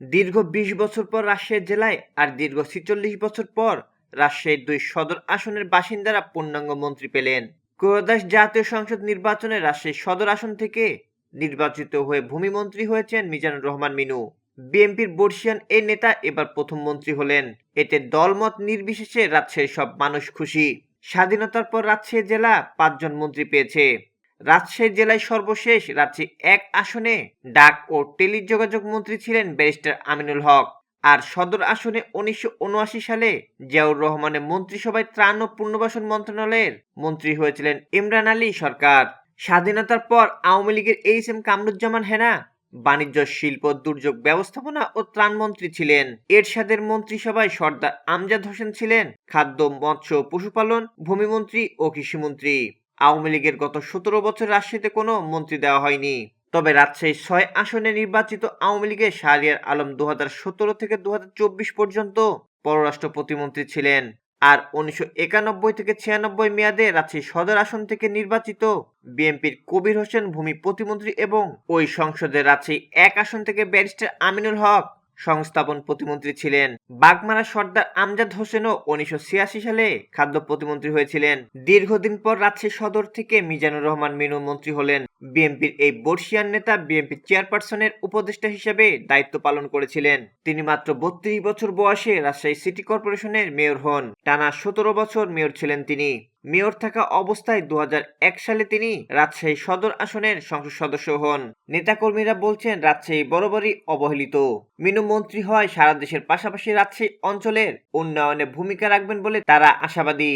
দীর্ঘ ২০ বছর পর রাজশাহী জেলায় আর দীর্ঘ ৪৬ বছর পর রাজশাহীর ২ সদর আসনের বাসিন্দারা পূর্ণাঙ্গ মন্ত্রী পেলেন। ক্রয়োদশ জাতীয় সংসদ নির্বাচনে রাজশাহী সদর আসন থেকে নির্বাচিত হয়ে ভূমিমন্ত্রী হয়েছেন মিজানুর রহমান মিনু। বিএনপির বর্ষিয়ান এই নেতা এবার প্রথম মন্ত্রী হলেন। এতে দলমত নির্বিশেষে রাজশাহীর সব মানুষ খুশি। স্বাধীনতার পর রাজশাহী জেলা ৫ জন মন্ত্রী পেয়েছে। রাজশাহী জেলায় সর্বশেষ রাজশাহী ১ আসনে ডাক ও টেলিযোগাযোগ মন্ত্রী ছিলেন ব্যারিস্টার আমিনুল হক। আর সদর আসনে ১৯৭৯ সালে জিয়াউর রহমানের মন্ত্রিসভায় ত্রাণ ও পুনর্বাসন মন্ত্রণালয়ের মন্ত্রী হয়েছিলেন ইমরান আলী সরকার। স্বাধীনতার পর আওয়ামী লীগের এইচ এম কামরুজ্জামান হেনা বাণিজ্য, শিল্প, দুর্যোগ ব্যবস্থাপনা ও ত্রাণ মন্ত্রী ছিলেন। এরশাদের মন্ত্রিসভায় সর্দার আমজাদ হোসেন ছিলেন খাদ্য, মৎস্য, পশুপালন, ভূমিমন্ত্রী ও কৃষিমন্ত্রী। আওয়ামী লীগের গত ১৭ বছর রাজশাহীতে কোনো মন্ত্রী দেওয়া হয়নি। তবে রাজশাহী ৬ আসনে নির্বাচিত আওয়ামী লীগের শাহরিয়ার আলম ২০১৭ থেকে ২০২৪ পর্যন্ত পররাষ্ট্র প্রতিমন্ত্রী ছিলেন। আর ১৯৯১ থেকে ৯৬ মেয়াদে রাজশাহী সদর আসন থেকে নির্বাচিত বিএনপির কবির হোসেন ভূমি প্রতিমন্ত্রী এবং ওই সংসদে রাজশাহী ১ আসন থেকে ব্যারিস্টার আমিনুল হক সংস্থাপন প্রতিমন্ত্রী ছিলেন। বাগমারা সর্দার আমজাদ হোসেনও ১৯৮৬ সালে খাদ্য প্রতিমন্ত্রী হয়েছিলেন। দীর্ঘদিন পর রাজশাহী সদর থেকে মিজানুর রহমান মিনু মন্ত্রী হলেন। বিএনপির এই বর্ষিয়ান নেতা বিএনপি চেয়ারপারসনের উপদেষ্টা হিসেবে দায়িত্ব পালন করেছিলেন। তিনি মাত্র ৩২ বছর বয়সে রাজশাহী সিটি কর্পোরেশনের মেয়র হন। টানা ১৭ বছর মেয়র ছিলেন তিনি। মেয়র থাকা অবস্থায় ২০০১ সালে তিনি রাজশাহী সদর আসনের সংসদ সদস্য হন। নেতাকর্মীরা বলছেন রাজশাহী বরাবরই অবহেলিত। মিনু মন্ত্রী হওয়ায় সারা দেশের পাশাপাশি রাজশাহী অঞ্চলের উন্নয়নে ভূমিকা রাখবেন বলে তারা আশাবাদী।